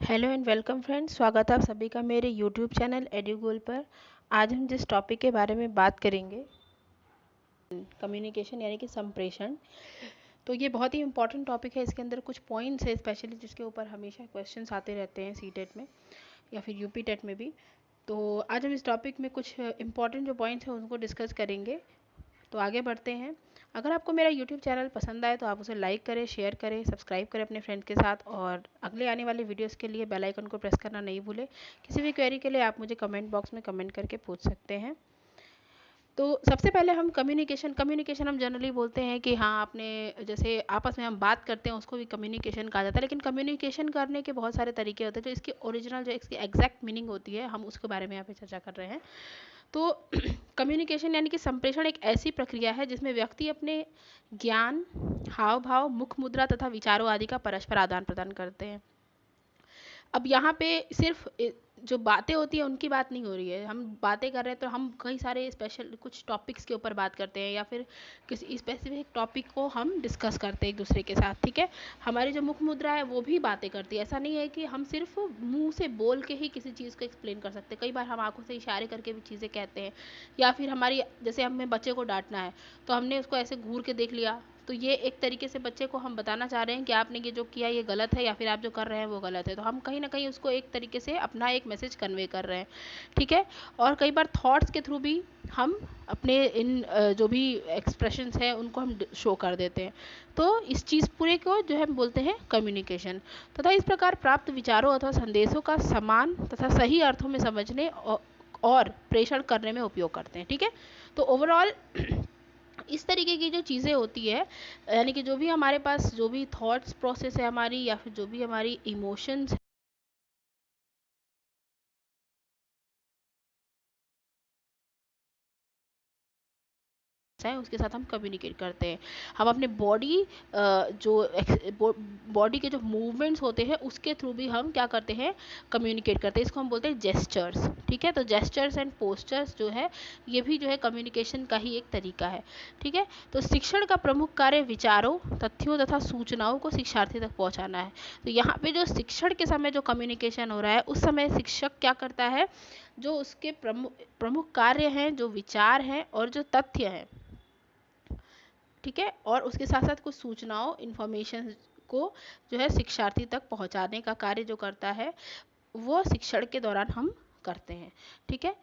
Hello and welcome friends, स्वागत है आप सभी का मेरे यूट्यूब चैनल एड्यूगोल पर। आज हम जिस टॉपिक के बारे में बात करेंगे, कम्युनिकेशन यानी कि संप्रेषण। तो ये बहुत ही इंपॉर्टेंट टॉपिक है। इसके अंदर कुछ पॉइंट्स है स्पेशली जिसके ऊपर हमेशा क्वेश्चंस आते रहते हैं सीटेट में या फिर यूपी टेट में भी। तो आज हम इस टॉपिक में कुछ इंपॉर्टेंट जो पॉइंट्स हैं उनको डिस्कस करेंगे। तो आगे बढ़ते हैं। अगर आपको मेरा यूट्यूब चैनल पसंद आए तो आप उसे लाइक करें, शेयर करें, सब्सक्राइब करें अपने फ्रेंड के साथ, और अगले आने वाले वीडियोस के लिए बेल आइकन को प्रेस करना नहीं भूलें। किसी भी क्वेरी के लिए आप मुझे कमेंट बॉक्स में कमेंट करके पूछ सकते हैं। तो सबसे पहले हम कम्युनिकेशन हम जनरली बोलते हैं कि हाँ, आपने जैसे आपस में हम बात करते हैं उसको भी कम्युनिकेशन कहा जाता है। लेकिन कम्युनिकेशन करने के बहुत सारे तरीके होते हैं। जो इसकी ओरिजिनल, जो इसकी एग्जैक्ट मीनिंग होती है, हम उसके बारे में यहाँ पे चर्चा कर रहे हैं। तो कम्युनिकेशन यानी कि संप्रेषण एक ऐसी प्रक्रिया है जिसमें व्यक्ति अपने ज्ञान, हाव भाव, मुख मुद्रा तथा विचारों आदि का परस्पर आदान प्रदान करते हैं। अब यहाँ पे सिर्फ जो बातें होती है उनकी बात नहीं हो रही है। हम बातें कर रहे हैं तो हम कई सारे स्पेशल कुछ टॉपिक्स के ऊपर बात करते हैं या फिर किसी स्पेसिफिक टॉपिक को हम डिस्कस करते हैं एक दूसरे के साथ, ठीक है। हमारी जो मुख मुद्रा है वो भी बातें करती है। ऐसा नहीं है कि हम सिर्फ मुंह से बोल के ही किसी चीज़ को एक्सप्लेन कर सकते हैं। कई बार हम आंखों से इशारे करके भी चीज़ें कहते हैं, या फिर हमारी, जैसे हमें बच्चे को डांटना है तो हमने उसको ऐसे घूर के देख लिया, तो ये एक तरीके से बच्चे को हम बताना चाह रहे हैं कि आपने ये जो किया ये गलत है, या फिर आप जो कर रहे हैं वो गलत है। तो हम कहीं ना कहीं उसको एक तरीके से अपना एक मैसेज कन्वे कर रहे हैं, ठीक है। और कई बार थॉट्स के थ्रू भी हम अपने इन जो भी एक्सप्रेशंस हैं उनको हम शो कर देते हैं। तो इस चीज़ पूरे को जो है हम बोलते हैं कम्युनिकेशन। तथा इस प्रकार प्राप्त विचारों अथवा संदेशों का समान तथा सही अर्थों में समझने और प्रेषण करने में उपयोग करते हैं, ठीक है। तो ओवरऑल इस तरीके की जो चीज़ें होती है, यानी कि जो भी हमारे पास जो भी थॉट्स प्रोसेस है हमारी, या फिर जो भी हमारी इमोशंस है उसके साथ हम कम्युनिकेट करते हैं। हम अपने बॉडी जो बॉडी के जो मूवमेंट्स होते हैं उसके थ्रू भी हम क्या करते हैं, कम्युनिकेट करते हैं। इसको हम बोलते हैं जेस्चर्स, ठीक है। तो जेस्चर्स एंड पोस्चर्स जो है ये भी जो है कम्युनिकेशन का ही एक तरीका है, ठीक है। तो शिक्षण का प्रमुख कार्य विचारों, तथ्यों तथा सूचनाओं को शिक्षार्थी तक पहुंचाना है। तो यहाँ पे जो शिक्षण के समय जो कम्युनिकेशन हो रहा है उस समय शिक्षक क्या करता है, जो उसके प्रमुख कार्य हैं, जो विचार हैं और जो तथ्य हैं, ठीक है, और उसके साथ साथ कुछ सूचनाओं, इंफॉर्मेशन को जो है शिक्षार्थी तक पहुंचाने का कार्य जो करता है वो शिक्षण के दौरान हम करते हैं, ठीक है।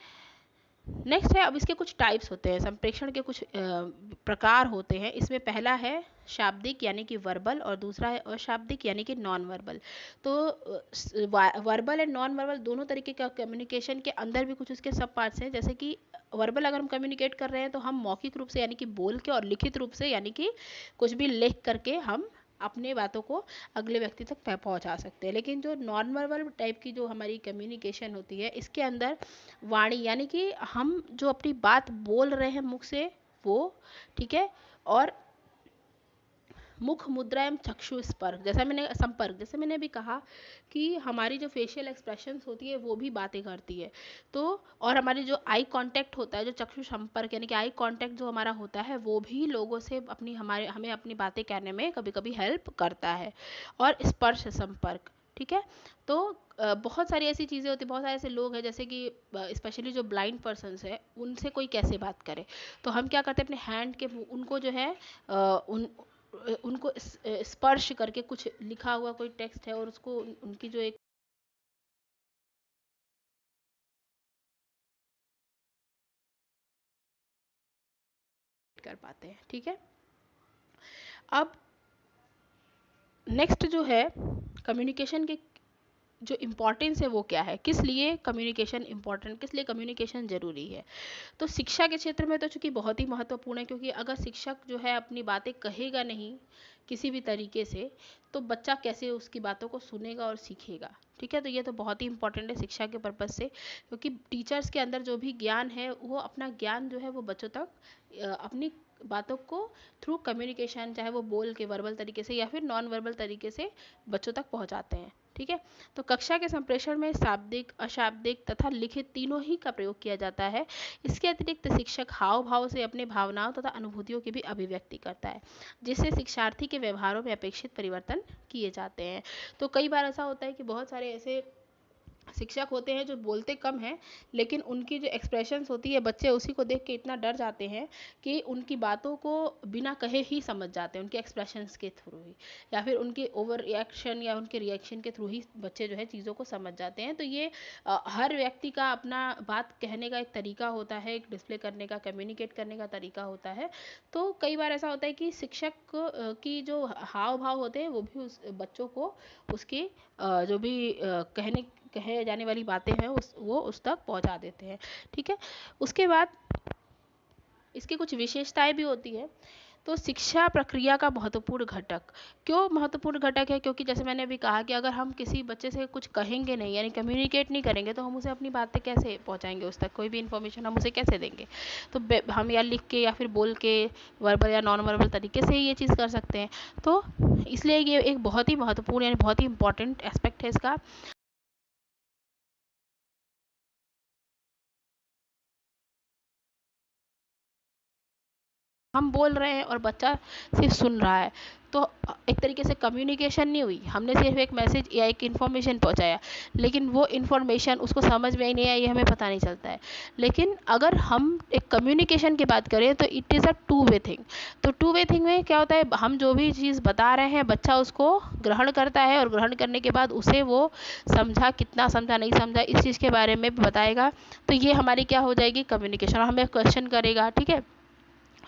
नेक्स्ट है, अब इसके कुछ टाइप्स होते हैं, संप्रेषण के कुछ प्रकार होते हैं। इसमें पहला है शाब्दिक यानी कि वर्बल, और दूसरा है अशाब्दिक यानी कि नॉन वर्बल। तो वर्बल एंड नॉन वर्बल दोनों तरीके का कम्युनिकेशन के अंदर भी कुछ उसके सब पार्ट्स हैं। जैसे कि वर्बल अगर हम कम्युनिकेट कर रहे हैं तो हम मौखिक रूप से यानी कि बोल के, और लिखित रूप से यानी कि कुछ भी लिख करके हम अपने बातों को अगले व्यक्ति तक पहुंचा सकते हैं। लेकिन जो नॉन वर्बल टाइप की जो हमारी कम्युनिकेशन होती है इसके अंदर वाणी यानी कि हम जो अपनी बात बोल रहे हैं मुख से वो, ठीक है, और मुख मुद्रा एवं चक्षु संपर्क, जैसे मैंने अभी कहा कि हमारी जो फेशियल एक्सप्रेशंस होती है वो भी बातें करती है। तो और हमारी जो आई कांटेक्ट होता है, जो चक्षु संपर्क यानी कि आई कांटेक्ट जो हमारा होता है वो भी लोगों से हमें अपनी बातें कहने में कभी कभी हेल्प करता है। और स्पर्श संपर्क, ठीक है। तो बहुत सारी ऐसी चीज़ें होती हैं, बहुत सारे ऐसे लोग हैं जैसे कि स्पेशली जो ब्लाइंड पर्सनस है उनसे कोई कैसे बात करे, तो हम क्या करते हैं अपने हैंड के उनको जो है उनको स्पर्श करके, कुछ लिखा हुआ कोई टेक्स्ट है और उसको उनकी जो एक कर पाते हैं, ठीक है। अब नेक्स्ट जो है कम्युनिकेशन के जो इम्पोर्टेंस है वो क्या है, किस लिए कम्युनिकेशन इम्पोर्टेंट, किस लिए कम्युनिकेशन ज़रूरी है। तो शिक्षा के क्षेत्र में तो चूंकि बहुत ही महत्वपूर्ण है, क्योंकि अगर शिक्षक जो है अपनी बातें कहेगा नहीं किसी भी तरीके से तो बच्चा कैसे उसकी बातों को सुनेगा और सीखेगा, ठीक है। तो ये तो बहुत ही इंपॉर्टेंट है शिक्षा के पर्पज़ से, क्योंकि टीचर्स के अंदर जो भी ज्ञान है वो अपना ज्ञान जो है वो बच्चों तक अपनी बातों को थ्रू कम्युनिकेशन, चाहे वो बोल के वर्बल तरीके से या फिर नॉन वर्बल तरीके से बच्चों तक पहुंचाते हैं, ठीक है। तो कक्षा के संप्रेषण में शाब्दिक, अशाब्दिक तथा लिखित तीनों ही का प्रयोग किया जाता है। इसके अतिरिक्त शिक्षक हाव भाव से अपने भावनाओं तथा अनुभूतियों की भी अभिव्यक्ति करता है, जिससे शिक्षार्थी के व्यवहारों में अपेक्षित परिवर्तन किए जाते हैं। तो कई बार ऐसा होता है कि बहुत सारे ऐसे शिक्षक होते हैं जो बोलते कम हैं, लेकिन उनकी जो एक्सप्रेशंस होती है, बच्चे उसी को देख के इतना डर जाते हैं कि उनकी बातों को बिना कहे ही समझ जाते हैं, उनके एक्सप्रेशंस के थ्रू ही, या फिर उनके ओवर रिएक्शन या उनके रिएक्शन के थ्रू ही बच्चे जो है चीज़ों को समझ जाते हैं। तो ये हर व्यक्ति का अपना बात कहने का एक तरीका होता है, एक डिस्प्ले करने का, कम्युनिकेट करने का तरीका होता है। तो कई बार ऐसा होता है कि शिक्षक की जो हाव भाव होते हैं वो भी उस बच्चों को उसकी जो भी कहे जाने वाली बातें हैं वो उस तक पहुंचा देते हैं। ठीक है। उसके बाद इसकी कुछ विशेषताएं भी होती है। तो शिक्षा प्रक्रिया का महत्वपूर्ण घटक, क्यों महत्वपूर्ण घटक है? क्योंकि जैसे मैंने अभी कहा कि अगर हम किसी बच्चे से कुछ कहेंगे नहीं, यानी कम्युनिकेट नहीं करेंगे, तो हम उसे अपनी बातें कैसे पहुंचाएंगे, उस तक कोई भी इन्फॉर्मेशन हम उसे कैसे देंगे? तो हम या लिख के या फिर बोल के, वर्बल या नॉन वर्बल तरीके से ही ये चीज़ कर सकते हैं। तो इसलिए ये एक बहुत ही महत्वपूर्ण यानी बहुत ही इंपॉर्टेंट एस्पेक्ट है इसका। हम बोल रहे हैं और बच्चा सिर्फ सुन रहा है, तो एक तरीके से कम्युनिकेशन नहीं हुई, हमने सिर्फ एक मैसेज या एक इन्फॉर्मेशन पहुंचाया, लेकिन वो इन्फॉर्मेशन उसको समझ में ही नहीं आई, ये हमें पता नहीं चलता है। लेकिन अगर हम एक कम्युनिकेशन की बात करें तो it is a two way thing. तो टू वे थिंग में क्या होता है, हम जो भी चीज़ बता रहे हैं बच्चा उसको ग्रहण करता है, और ग्रहण करने के बाद उसे वो समझा, कितना समझा नहीं समझा, इस चीज़ के बारे में बताएगा। तो ये हमारी क्या हो जाएगी, कम्युनिकेशन। और हमें क्वेश्चन करेगा, ठीक है,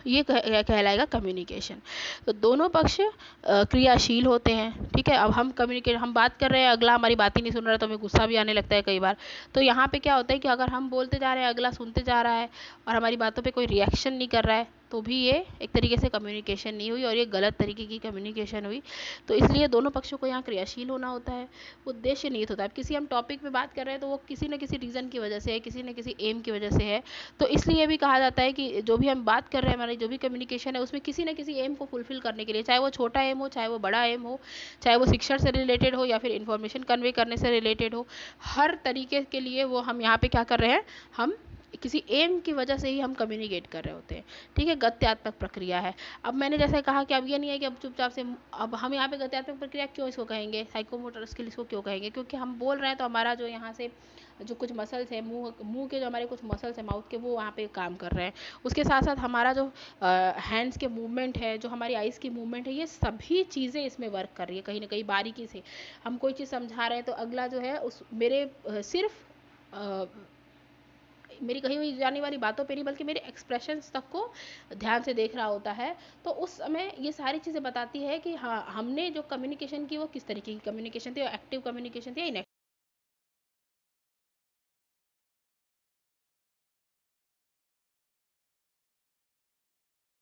ये कहलाएगा कम्युनिकेशन। तो दोनों पक्ष क्रियाशील होते हैं। ठीक है। अब हम बात कर रहे हैं, अगला हमारी बात ही नहीं सुन रहा है, तो हमें गुस्सा भी आने लगता है कई बार। तो यहाँ पे क्या होता है कि अगर हम बोलते जा रहे हैं, अगला सुनते जा रहा है और हमारी बातों पे कोई रिएक्शन नहीं कर रहा है, तो भी ये एक तरीके से कम्युनिकेशन नहीं हुई, और ये गलत तरीके की कम्युनिकेशन हुई। तो इसलिए दोनों पक्षों को यहाँ क्रियाशील होना होता है, उद्देश्य निहित होता है। अब किसी हम टॉपिक पे बात कर रहे हैं तो वो किसी न किसी रीज़न की वजह से है, किसी न किसी एम की वजह से है। तो इसलिए भी कहा जाता है कि जो भी हम बात कर रहे हैं, हमारी जो भी कम्युनिकेशन है, उसमें किसी न किसी एम को फुलफिल करने के लिए, चाहे वो छोटा एम हो, चाहे वो बड़ा एम हो, चाहे वो शिक्षण से रिलेटेड हो या फिर इन्फॉर्मेशन कन्वे करने से रिलेटेड हो, हर तरीके के लिए वो हम यहाँ पे क्या कर रहे हैं, हम किसी एम की वजह से ही हम कम्युनिकेट कर रहे होते हैं। ठीक है। गत्यात्मक प्रक्रिया है। अब मैंने जैसे कहा कि अब ये नहीं है कि अब चुपचाप से, अब हम यहाँ पे गत्यात्मक प्रक्रिया क्यों इसको कहेंगे, साइकोमोटर स्किल इसको क्यों कहेंगे, क्योंकि हम बोल रहे हैं तो हमारा जो यहाँ से जो कुछ मसल्स है, मुंह के जो हमारे कुछ मसल्स है माउथ के, वो वहाँ पे काम कर रहे हैं। उसके साथ साथ हमारा जो हैंड्स के मूवमेंट है, जो हमारी आइज़ की मूवमेंट है, ये सभी चीज़ें इसमें वर्क कर रही है कहीं ना कहीं बारीकी से। हम कोई चीज़ समझा रहे हैं तो अगला जो है उस मेरे सिर्फ मेरी कही हुई जाने वाली बातों पे नहीं, बल्कि मेरे एक्सप्रेशंस तक को ध्यान से देख रहा होता है। तो उस समय ये सारी चीज़ें बताती है कि हाँ, हमने जो कम्युनिकेशन की वो किस तरीके की कम्युनिकेशन थी, एक्टिव कम्युनिकेशन थी या इनएक्टिव।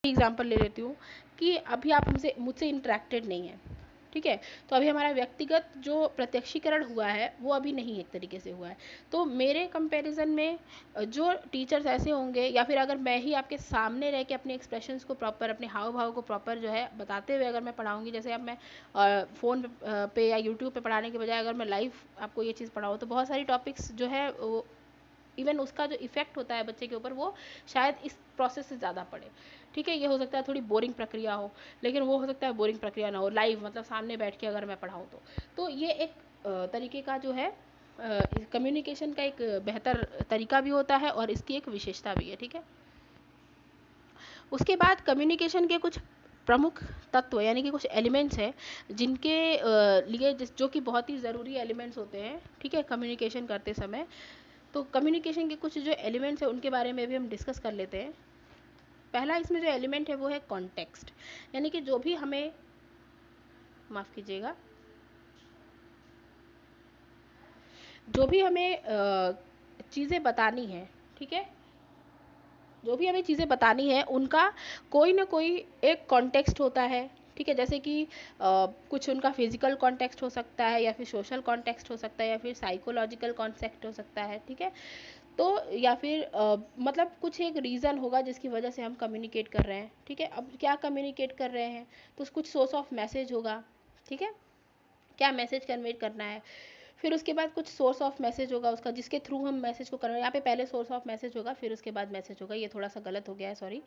एग्जाम्पल ले लेती हूँ कि अभी आप मुझसे इंटरेक्टेड नहीं है। ठीक है। तो अभी हमारा व्यक्तिगत जो प्रत्यक्षीकरण हुआ है वो अभी नहीं एक तरीके से हुआ है। तो मेरे कंपैरिजन में जो टीचर्स ऐसे होंगे, या फिर अगर मैं ही आपके सामने रह के अपने एक्सप्रेशंस को प्रॉपर, अपने हाव भाव को प्रॉपर जो है बताते हुए अगर मैं पढ़ाऊँगी, जैसे अब मैं फ़ोन पे या यूट्यूब पे पढ़ाने के बजाय अगर मैं लाइव आपको ये चीज़ पढ़ाऊँ, तो बहुत सारी टॉपिक्स जो है वो इवन उसका जो इफेक्ट होता है बच्चे के ऊपर, वो शायद इस प्रोसेस से ज़्यादा पड़े। ठीक है। ये हो सकता है थोड़ी बोरिंग प्रक्रिया हो, लेकिन वो हो सकता है बोरिंग प्रक्रिया ना हो, लाइव मतलब सामने बैठ के अगर मैं पढ़ाऊँ तो ये एक तरीके का जो है कम्युनिकेशन का एक बेहतर तरीका भी होता है, और इसकी एक विशेषता भी है। ठीक है। उसके बाद कम्युनिकेशन के कुछ प्रमुख तत्व यानी कि कुछ एलिमेंट्स हैं जिनके लिए जो कि बहुत ही ज़रूरी एलिमेंट्स होते हैं। ठीक है। कम्युनिकेशन करते समय, तो कम्युनिकेशन के कुछ जो एलिमेंट्स हैं उनके बारे में भी हम डिस्कस कर लेते हैं। पहला इसमें जो एलिमेंट है वो है कॉन्टेक्स्ट, यानी कि जो भी हमें, माफ़ कीजिएगा, जो भी हमें चीज़ें बतानी है, ठीक है, जो भी हमें चीज़ें बतानी है उनका कोई ना कोई एक कॉन्टेक्स्ट होता है। ठीक है। जैसे कि कुछ उनका फिजिकल कॉन्टेक्स्ट हो सकता है, या फिर सोशल कॉन्टेक्स्ट हो सकता है, या फिर साइकोलॉजिकल कॉन्सेप्ट हो सकता है। ठीक है। तो या फिर मतलब कुछ एक रीज़न होगा जिसकी वजह से हम कम्युनिकेट कर रहे हैं। ठीक है। अब क्या कम्युनिकेट कर रहे हैं, तो कुछ सोर्स ऑफ मैसेज होगा। ठीक है। क्या मैसेज कन्वे करना है। फिर उसके बाद कुछ सोर्स ऑफ मैसेज होगा उसका, जिसके थ्रू हम मैसेज को कन्वे, यहाँ पे पहले सोर्स ऑफ मैसेज होगा फिर उसके बाद मैसेज होगा, ये थोड़ा सा गलत हो गया है, सॉरी।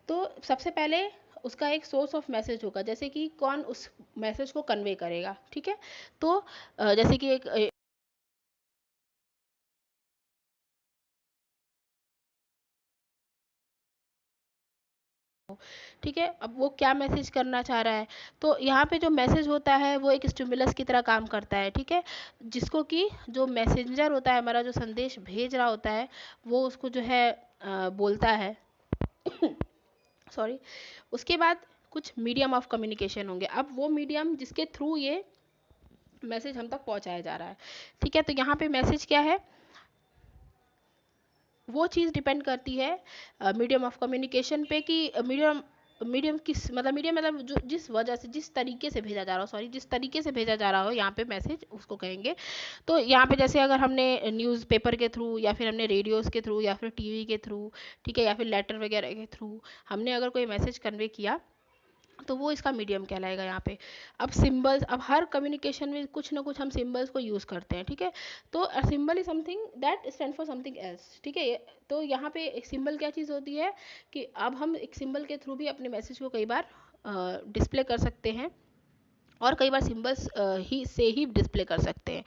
तो सबसे पहले उसका एक सोर्स ऑफ मैसेज होगा, जैसे कि कौन उस मैसेज को कन्वे करेगा, ठीक है। तो जैसे कि एक ठीक है, अब वो क्या मैसेज करना चाह रहा है। तो यहाँ पे जो मैसेज होता है वो एक स्टिमुलस की तरह काम करता है, ठीक है, जिसको कि जो मैसेंजर होता है हमारा, जो संदेश भेज रहा होता है, वो उसको जो है बोलता है सॉरी। उसके बाद कुछ मीडियम ऑफ कम्युनिकेशन होंगे। अब वो मीडियम जिसके थ्रू ये मैसेज हम तक पहुंचाया जा रहा है, ठीक है। तो यहाँ पे मैसेज क्या है, वो चीज़ डिपेंड करती है मीडियम ऑफ कम्युनिकेशन पे, कि मीडियम मीडियम किस मतलब मीडियम मतलब जो जिस वजह से, जिस तरीके से भेजा जा रहा हो, सॉरी, जिस तरीके से भेजा जा रहा हो यहाँ पे मैसेज, उसको कहेंगे। तो यहाँ पे जैसे अगर हमने न्यूज़पेपर के थ्रू, या फिर हमने रेडियोज़ के थ्रू, या फिर टीवी के थ्रू, ठीक है, या फिर लेटर वगैरह के थ्रू हमने अगर कोई मैसेज कन्वे किया, तो वो इसका मीडियम कहलाएगा यहाँ पे। अब सिंबल्स, अब हर कम्युनिकेशन में कुछ ना कुछ हम सिंबल्स को यूज़ करते हैं, ठीक है। तो symbol is something that stand for something else, ठीक है। तो यहाँ पे एक सिंबल क्या चीज़ होती है, कि अब हम एक सिंबल के थ्रू भी अपने मैसेज को कई बार डिस्प्ले कर सकते हैं, और कई बार सिंबल्स ही से ही डिस्प्ले कर सकते हैं।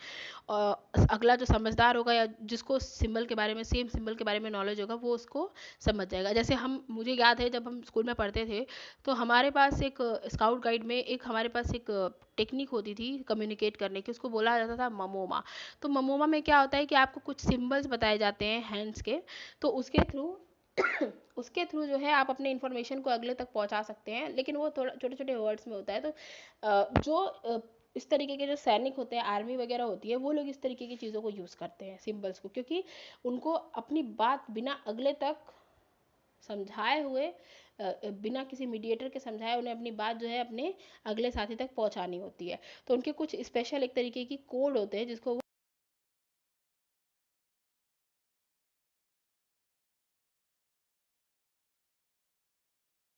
और अगला जो समझदार होगा, या जिसको सिंबल के बारे में, सेम सिंबल के बारे में नॉलेज होगा, वो उसको समझ जाएगा। जैसे हम, मुझे याद है जब हम स्कूल में पढ़ते थे, तो हमारे पास एक स्काउट गाइड में एक हमारे पास एक टेक्निक होती थी कम्युनिकेट करने की, उसको बोला जाता था ममोमा। तो ममोमा में क्या होता है कि आपको कुछ सिंबल्स बताए जाते हैं हैंड्स के, तो उसके थ्रू उसके थ्रू जो है आप अपने इन्फॉर्मेशन को अगले तक पहुंचा सकते हैं, लेकिन वो थोड़ा छोटे छोटे वर्ड्स में होता है। तो इस तरीके के जो सैनिक होते हैं, आर्मी वगैरह होती है, वो लोग इस तरीके की चीज़ों को यूज़ करते हैं, सिंबल्स को, क्योंकि उनको अपनी बात बिना अगले तक समझाए हुए, बिना किसी मीडिएटर के समझाए, उन्हें अपनी बात जो है अपने अगले साथी तक पहुंचानी होती है। तो उनके कुछ स्पेशल एक तरीके की कोड होते हैं, जिसको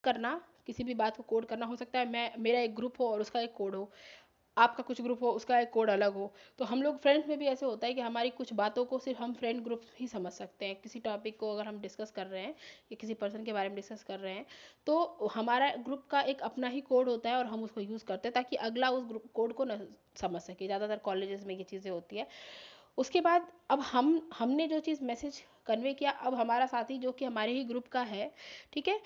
करना, किसी भी बात को कोड करना हो सकता है। मैं, मेरा एक ग्रुप हो और उसका एक कोड हो, आपका कुछ ग्रुप हो उसका एक कोड अलग हो। तो हम लोग फ्रेंड्स में भी ऐसे होता है कि हमारी कुछ बातों को सिर्फ हम फ्रेंड ग्रुप ही समझ सकते हैं। किसी टॉपिक को अगर हम डिस्कस कर रहे हैं, या किसी पर्सन के बारे में डिस्कस कर रहे हैं, तो हमारा ग्रुप का एक अपना ही कोड होता है, और हम उसको यूज़ करते हैं ताकि अगला उस ग्रुप कोड को न समझ सके। ज़्यादातर कॉलेजेस में ये चीज़ें होती है। उसके बाद अब हमने जो चीज़ मैसेज कन्वे किया, अब हमारा साथी जो कि हमारे ही ग्रुप का है, ठीक है,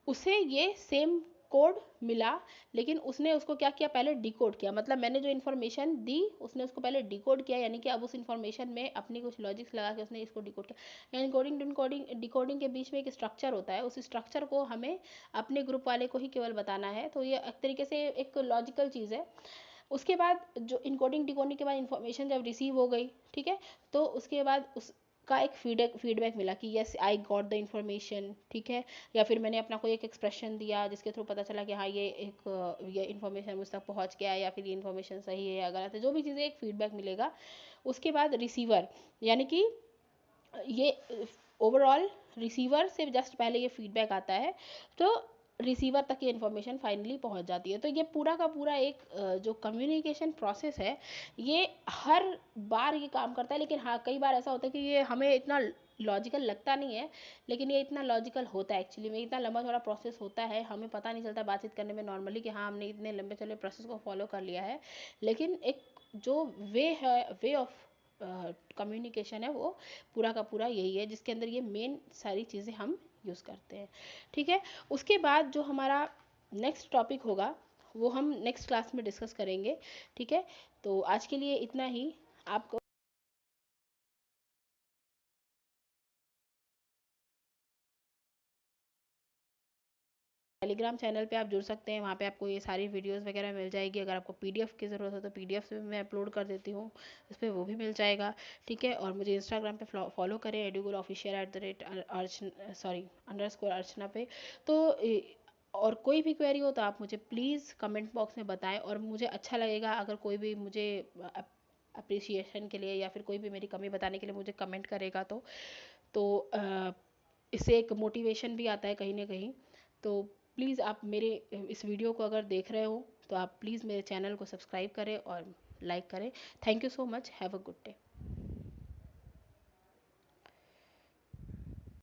उसे ये सेम कोड मिला, लेकिन उसने उसको क्या किया, पहले डिकोड किया। मतलब मैंने जो इन्फॉर्मेशन दी, उसने उसको पहले डिकोड किया, यानी कि अब उस इन्फॉर्मेशन में अपनी कुछ लॉजिक्स लगा के उसने इसको डिकोड किया। यानी कोडिंग डिकोडिंग डिकोडिंग के बीच में एक स्ट्रक्चर होता है, उस स्ट्रक्चर को हमें अपने ग्रुप वाले को ही केवल बताना है। तो ये एक तरीके से एक लॉजिकल चीज़ है। उसके बाद जो इनकोडिंग डिकोडिंग के बाद इन्फॉर्मेशन जब रिसीव हो गई, ठीक है, तो उसके बाद उसका एक फीडबैक मिला कि yes I got the information, ठीक है। या फिर मैंने अपना कोई एक एक्सप्रेशन दिया, जिसके थ्रू पता चला कि हाँ ये इन्फॉर्मेशन मुझ तक पहुंच गया, या फिर ये इन्फॉर्मेशन सही है या गलत है, जो भी चीज़ें, एक फीडबैक मिलेगा। उसके बाद रिसीवर, यानी कि ये ओवरऑल रिसीवर से जस्ट पहले ये फीडबैक आता है, तो रिसीवर तक ये इन्फॉर्मेशन फाइनली पहुंच जाती है। तो ये पूरा का पूरा एक जो कम्युनिकेशन प्रोसेस है, ये हर बार ये काम करता है। लेकिन हाँ, कई बार ऐसा होता है कि ये हमें इतना लॉजिकल लगता नहीं है, लेकिन ये इतना लॉजिकल होता है एक्चुअली में। इतना लंबा थोड़ा प्रोसेस होता है, हमें पता नहीं चलता बातचीत करने में नॉर्मली कि हाँ हमने इतने लंबे चले प्रोसेस को फॉलो कर लिया है। लेकिन एक जो वे है, वे ऑफ कम्युनिकेशन है, वो पूरा का पूरा यही है, जिसके अंदर ये मेन सारी चीज़ें हम यूज़ करते हैं, ठीक है। उसके बाद जो हमारा नेक्स्ट टॉपिक होगा, वो हम नेक्स्ट क्लास में डिस्कस करेंगे, ठीक है। तो आज के लिए इतना ही। आपको टेलीग्राम चैनल पे आप जुड़ सकते हैं, वहाँ पे आपको ये सारी वीडियोस वगैरह मिल जाएगी। अगर आपको पीडीएफ की ज़रूरत हो तो पीडीएफ में मैं अपलोड कर देती हूँ, उस पर वो भी मिल जाएगा, ठीक है। और मुझे इंस्टाग्राम पे फॉलो करें, एडुगुल ऑफिशियल @ सॉरी _अर्चना पे। तो और कोई भी क्वेरी हो तो आप मुझे प्लीज़ कमेंट बॉक्स में बताएं, और मुझे अच्छा लगेगा अगर कोई भी मुझे अप्रिसिएशन के लिए, या फिर कोई भी मेरी कमी बताने के लिए मुझे कमेंट करेगा। तो इससे एक मोटिवेशन भी आता है कहीं ना कहीं। तो प्लीज़ आप मेरे इस वीडियो को अगर देख रहे हो तो आप प्लीज़ मेरे चैनल को सब्सक्राइब करें और लाइक करें। Thank you so much, have a good day.